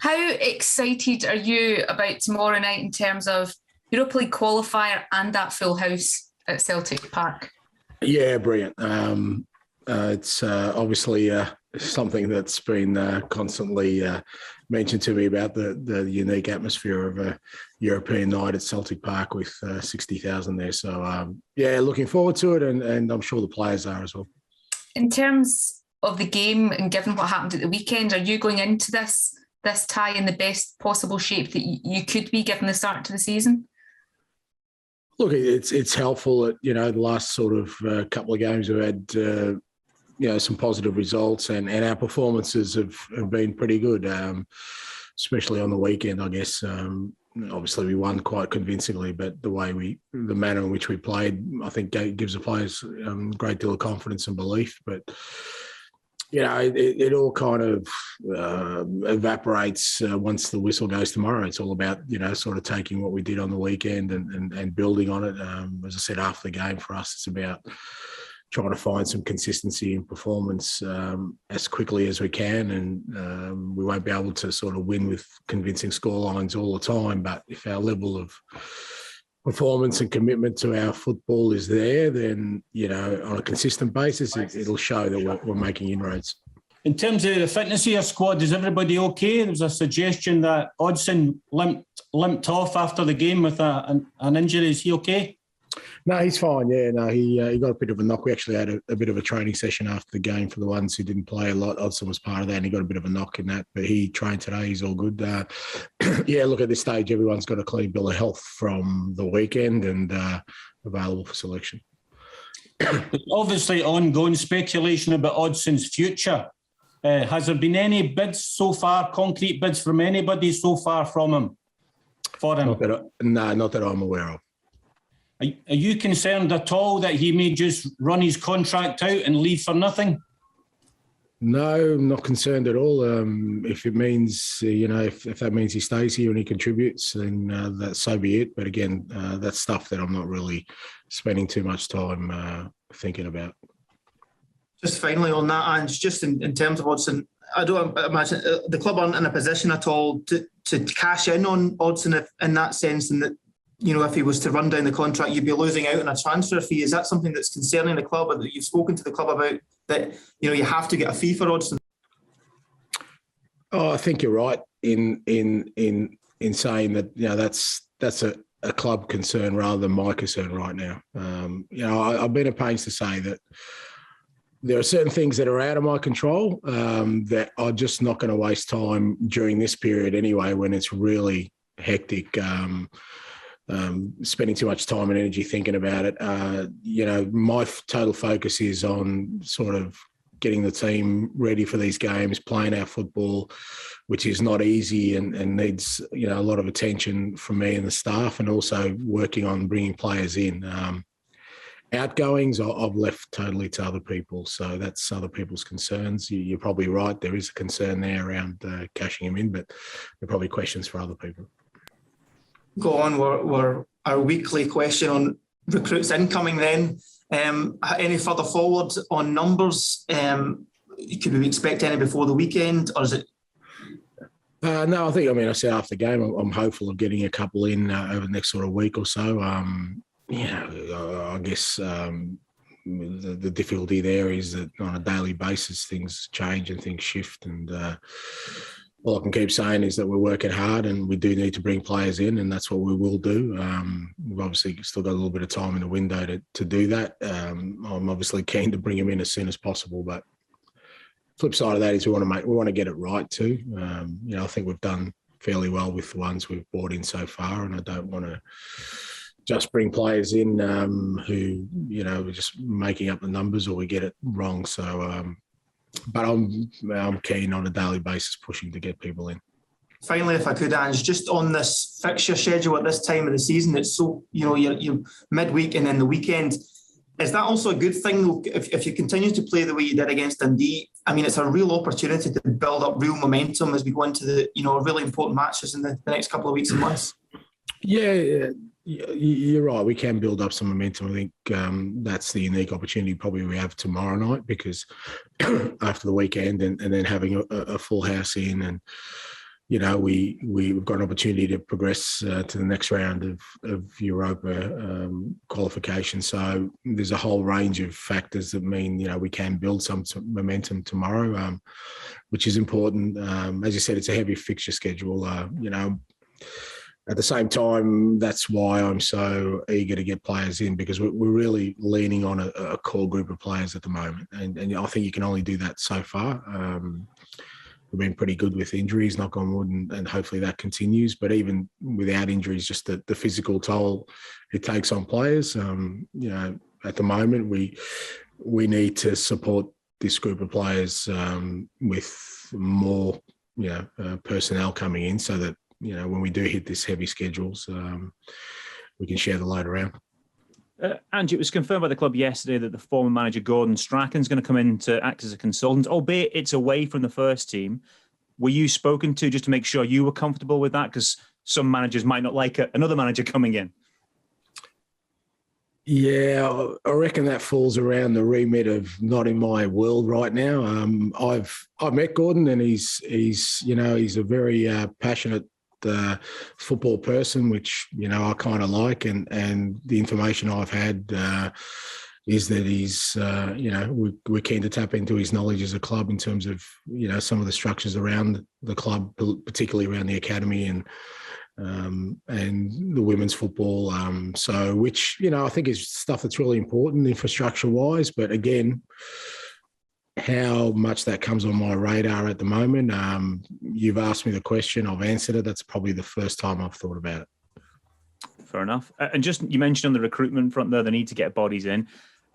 How excited are you about tomorrow night in terms of Europa League qualifier and that full house at Celtic Park? Yeah, brilliant. It's obviously something that's been constantly mentioned to me about the unique atmosphere of a European night at Celtic Park with 60,000 there. So, yeah, looking forward to it, and I'm sure the players are as well. In terms of the game and given what happened at the weekend, are you going into this tie in the best possible shape that you could be given the start to the season? Look, it's helpful that, the last sort of couple of games we've had, some positive results and our performances have been pretty good, especially on the weekend, I guess. Obviously, we won quite convincingly, but the manner in which we played, I think gives the players a great deal of confidence and belief. But, it all kind of evaporates once the whistle goes tomorrow. It's all about, sort of taking what we did on the weekend and building on it. As I said, after the game for us, it's about trying to find some consistency in performance as quickly as we can. And we won't be able to sort of win with convincing scorelines all the time. But if our level of performance and commitment to our football is there, then, on a consistent basis, it'll show that we're making inroads. In terms of the fitness of your squad, is everybody okay? There was a suggestion that Odsonne limped off after the game with an injury. Is he okay? No, he's fine. Yeah, no, he got a bit of a knock. We actually had a bit of a training session after the game for the ones who didn't play a lot. Odsonne was part of that, and he got a bit of a knock in that. But he trained today. He's all good. Yeah, look, at this stage, everyone's got a clean bill of health from the weekend and available for selection. There's obviously ongoing speculation about Odsonne's future. Has there been any bids so far, concrete bids from anybody so far from him? For him? Not that I'm aware of. Are you concerned at all that he may just run his contract out and leave for nothing? No, I'm not concerned at all. If it means, if that means he stays here and he contributes, then that so be it. But again, that's stuff that I'm not really spending too much time thinking about. Just finally on that, Ange, just in terms of Odsonne, I don't imagine the club aren't in a position at all to cash in on Odsonne in that sense, and that, if he was to run down the contract, you'd be losing out on a transfer fee. Is that something that's concerning the club, or that you've spoken to the club about, that, you have to get a fee for Odsonne? Oh, I think you're right in saying that, that's a club concern rather than my concern right now. I've been at pains to say that there are certain things that are out of my control that are just not going to waste time during this period anyway, when it's really hectic. Spending too much time and energy thinking about it. My total focus is on sort of getting the team ready for these games, playing our football, which is not easy and needs, a lot of attention from me and the staff, and also working on bringing players in. Outgoings, I've left totally to other people. So that's other people's concerns. You're probably right. There is a concern there around cashing him in, but there are probably questions for other people. Go on, we're our weekly question on recruits incoming then. Any further forward on numbers? Could we expect any before the weekend, or is it? No, I said after the game, I'm hopeful of getting a couple in over the next sort of week or so. I guess the difficulty there is that on a daily basis, things change and things shift, and all I can keep saying is that we're working hard and we do need to bring players in, and that's what we will do. We've obviously still got a little bit of time in the window to do that. I'm obviously keen to bring them in as soon as possible, but flip side of that is we want to get it right too. I think we've done fairly well with the ones we've brought in so far, and I don't want to just bring players in who are just making up the numbers or we get it wrong. So. But I'm keen on a daily basis pushing to get people in. Finally, if I could, Ange, just on this fixture schedule at this time of the season, it's so, you're midweek and then the weekend. Is that also a good thing, though, if you continue to play the way you did against Dundee? It's a real opportunity to build up real momentum as we go into the, really important matches in the next couple of weeks and months. Yeah, you're right. We can build up some momentum. I think that's the unique opportunity probably we have tomorrow night, because after the weekend and then having a full house in and we've got an opportunity to progress to the next round of Europa qualification. So there's a whole range of factors that mean, we can build some momentum tomorrow, which is important. As you said, it's a heavy fixture schedule. At the same time, that's why I'm so eager to get players in, because we're really leaning on a core group of players at the moment. And I think you can only do that so far. We've been pretty good with injuries, knock on wood, and hopefully that continues. But even without injuries, just the physical toll it takes on players. At the moment, we need to support this group of players with more, personnel coming in, so that when we do hit this heavy schedules, we can share the load around. Ange, it was confirmed by the club yesterday that the former manager Gordon Strachan's going to come in to act as a consultant, albeit it's away from the first team. Were you spoken to just to make sure you were comfortable with that? Because some managers might not like another manager coming in. Yeah, I reckon that falls around the remit of not in my world right now. I've met Gordon, and he's a very passionate football person, which I kind of like, and the information I've had is that he's we're keen to tap into his knowledge as a club in terms of some of the structures around the club, particularly around the academy and the women's football. So which I think is stuff that's really important infrastructure wise, but again, how much that comes on my radar at the moment. You've asked me the question, I've answered it. That's probably the first time I've thought about it. Fair enough. And just, you mentioned on the recruitment front there, the need to get bodies in.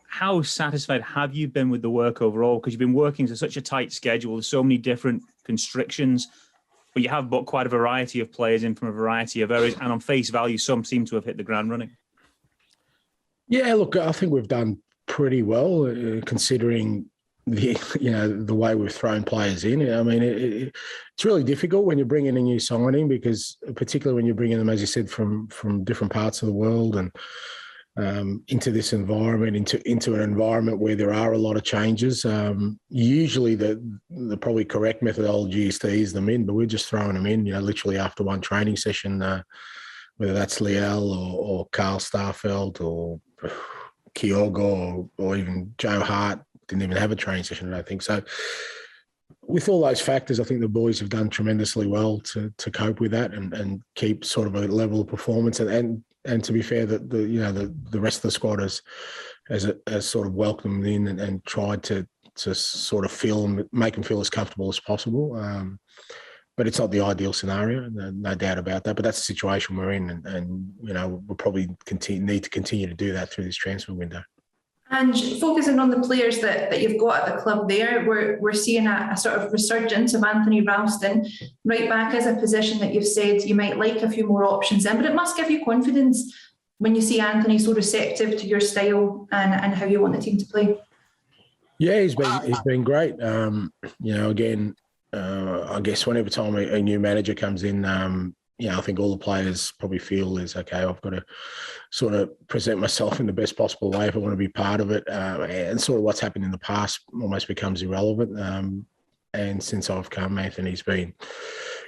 How satisfied have you been with the work overall? Because you've been working to such a tight schedule, there's so many different constrictions, but you have brought quite a variety of players in from a variety of areas, and on face value, some seem to have hit the ground running. Yeah, look, I think we've done pretty well considering the way we've thrown players in. I mean, it's really difficult when you're bringing a new signing, because particularly when you're bringing them, as you said, from different parts of the world and into this environment, into an environment where there are a lot of changes. Usually the probably correct methodology is to ease them in, but we're just throwing them in, literally after one training session, whether that's Liel or Carl Starfelt or Kyogo or even Joe Hart. Didn't even have a training session, I don't think. So with all those factors, I think the boys have done tremendously well to cope with that and keep sort of a level of performance. And to be fair, that the rest of the squad has sort of welcomed them in and tried to sort of make them feel as comfortable as possible. But it's not the ideal scenario, no doubt about that. But that's the situation we're in, and we'll probably need to continue to do that through this transfer window. And focusing on the players that you've got at the club there, we're seeing a sort of resurgence of Anthony Ralston. Right back is a position that you've said you might like a few more options in, but it must give you confidence when you see Anthony so receptive to your style and how you want the team to play. Yeah, he's been great. Again, I guess whenever time a new manager comes in, I think all the players probably feel is, okay, I've got to sort of present myself in the best possible way if I want to be part of it. And sort of what's happened in the past almost becomes irrelevant. And since I've come, Anthony's been,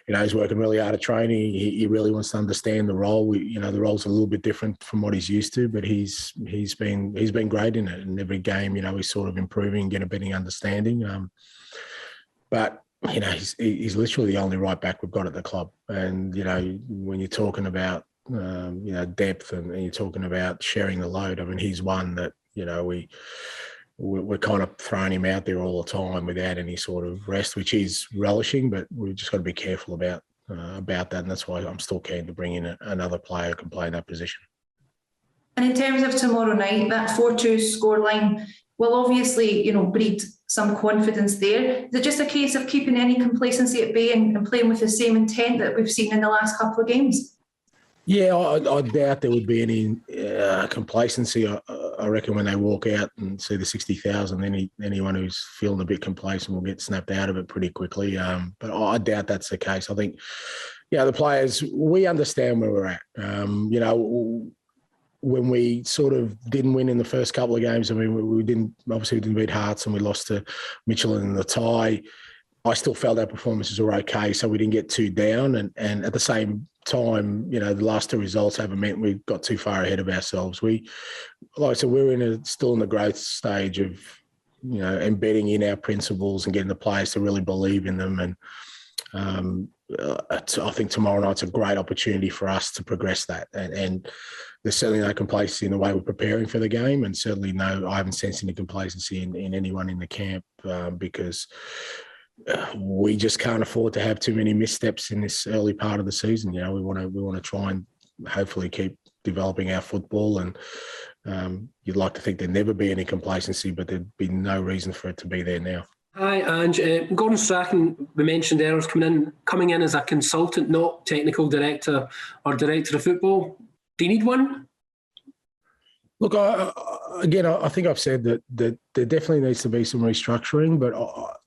he's working really hard at training. He really wants to understand the role. The role's a little bit different from what he's used to, but he's been great in it. And every game, he's sort of improving, getting a better understanding. But he's literally the only right back we've got at the club. And, when you're talking about, depth and you're talking about sharing the load, I mean, he's one that, we're kind of throwing him out there all the time without any sort of rest, which is relishing, but we've just got to be careful about that. And that's why I'm still keen to bring in another player who can play in that position. And in terms of tomorrow night, that 4-2 scoreline will obviously, breed some confidence there. Is it just a case of keeping any complacency at bay and playing with the same intent that we've seen in the last couple of games? Yeah, I doubt there would be any complacency. I reckon when they walk out and see the 60,000, anyone who's feeling a bit complacent will get snapped out of it pretty quickly. But I doubt that's the case. I think, the players, we understand where we're at. When we sort of didn't win in the first couple of games, I mean, we didn't beat Hearts and we lost to Michelin in the tie. I still felt our performances were okay, so we didn't get too down. And at the same time, the last two results haven't meant we got too far ahead of ourselves. Like I said, we're still in the growth stage of, embedding in our principles and getting the players to really believe in them. And I think tomorrow night's a great opportunity for us to progress that. And there's certainly no complacency in the way we're preparing for the game, and certainly I haven't sensed any complacency in anyone in the camp because we just can't afford to have too many missteps in this early part of the season. We want to try and hopefully keep developing our football, and you'd like to think there'd never be any complacency, but there'd be no reason for it to be there now. Hi, Ange. Gordon Strachan, we mentioned earlier, coming in as a consultant, not technical director or director of football. Do you need one? Look, I think I've said that there definitely needs to be some restructuring, but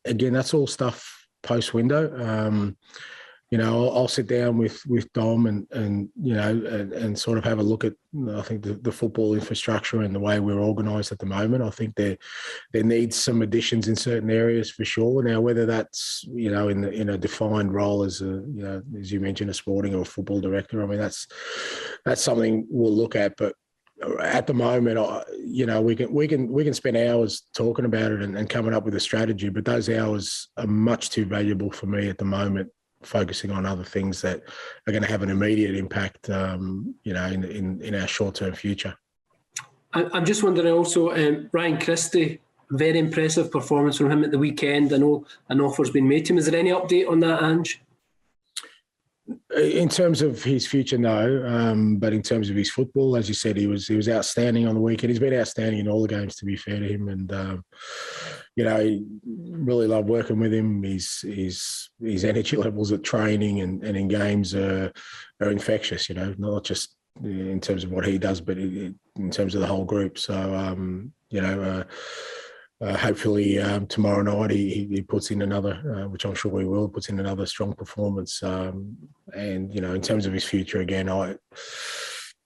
again, that's all stuff post-window. I'll sit down with Dom and sort of have a look at, I think, the football infrastructure and the way we're organised at the moment. I think there needs some additions in certain areas for sure. Now, whether that's in a defined role as as you mentioned, a sporting or a football director, I mean that's something we'll look at. But at the moment, we can spend hours talking about it and coming up with a strategy, but those hours are much too valuable for me at the moment, focusing on other things that are going to have an immediate impact, in our short-term future. I'm just wondering also, Ryan Christie, very impressive performance from him at the weekend. I know an offer's been made to him. Is there any update on that, Ange? In terms of his future, no. But in terms of his football, as you said, he was outstanding on the weekend. He's been outstanding in all the games, to be fair to him. And I really love working with him. His energy levels at training and in games are infectious. Not just in terms of what he does, but in terms of the whole group. So hopefully tomorrow night he puts in another, which I'm sure he will, puts in another strong performance. And in terms of his future, again,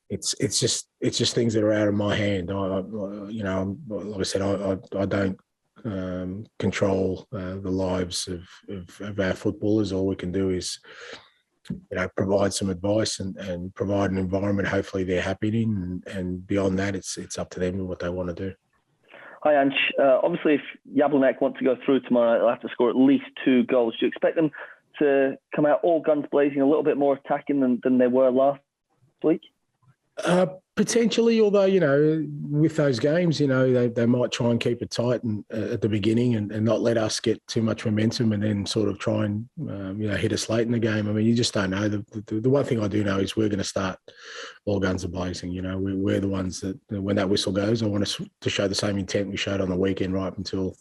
it's just things that are out of my hand. Like I said, I don't control the lives of our footballers. All we can do is provide some advice and provide an environment hopefully they're happy in, and beyond that it's up to them and what they want to do. Hi, Ange. Obviously, if Jablonec want to go through tomorrow, they'll have to score at least 2 goals. Do you expect them to come out all guns blazing, a little bit more attacking than they were last week? Potentially, although, with those games, they might try and keep it tight at the beginning and not let us get too much momentum and then sort of try and, hit us late in the game. I mean, you just don't know. The one thing I do know is we're going to start all guns blazing. We're the ones that, when that whistle goes, I want us to show the same intent we showed on the weekend right until,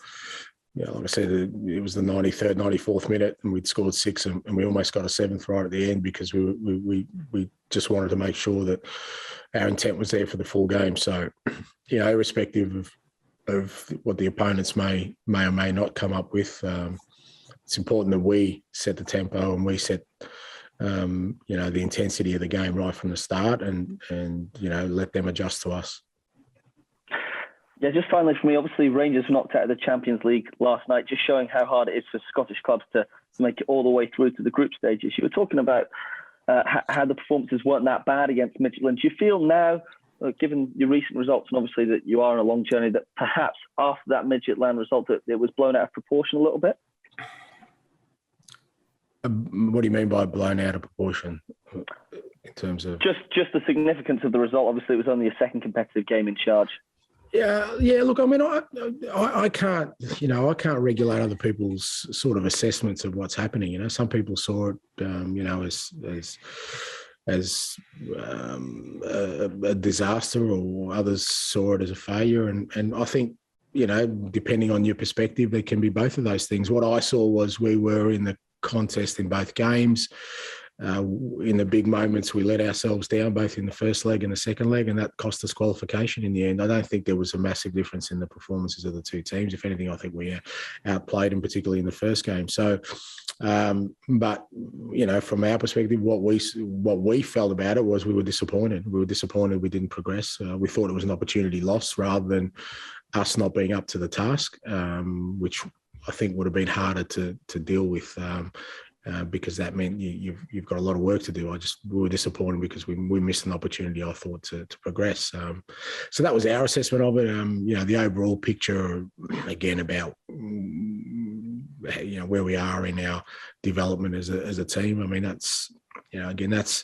like I said, it was the 93rd, 94th minute and we'd scored 6 and we almost got a 7th right at the end because we just wanted to make sure that our intent was there for the full game. So, irrespective of what the opponents may or may not come up with, it's important that we set the tempo and we set, the intensity of the game right from the start and let them adjust to us. Yeah, just finally for me, obviously Rangers knocked out of the Champions League last night, just showing how hard it is for Scottish clubs to make it all the way through to the group stages. You were talking about how the performances weren't that bad against Midtjylland. Do you feel now, given your recent results and obviously that you are on a long journey, that perhaps after that Midtjylland result that it was blown out of proportion a little bit? What do you mean by blown out of proportion? In terms of just the significance of the result. Obviously, it was only a second competitive game in charge. Yeah. Look, I mean, I can't, I can't regulate other people's sort of assessments of what's happening. Some people saw it, as a disaster, or others saw it as a failure. And I think, depending on your perspective, there can be both of those things. What I saw was we were in the contest in both games. In the big moments, we let ourselves down, both in the first leg and the second leg, and that cost us qualification in the end. I don't think there was a massive difference in the performances of the two teams. If anything, I think we outplayed them, particularly in the first game. So, but from our perspective, what we felt about it was we were disappointed. We we didn't progress. We thought it was an opportunity lost rather than us not being up to the task, which I think would have been harder to deal with. Because that meant you've got a lot of work to do. We were disappointed because we missed an opportunity, I thought, to progress. So that was our assessment of it. The overall picture, again, about where we are in our development as a team. I mean, that's that's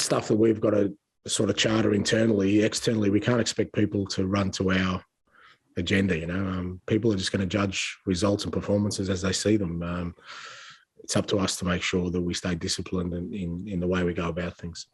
stuff that we've got to sort of charter internally. Externally, we can't expect people to run to our agenda. People are just going to judge results and performances as they see them. It's up to us to make sure that we stay disciplined in the way we go about things.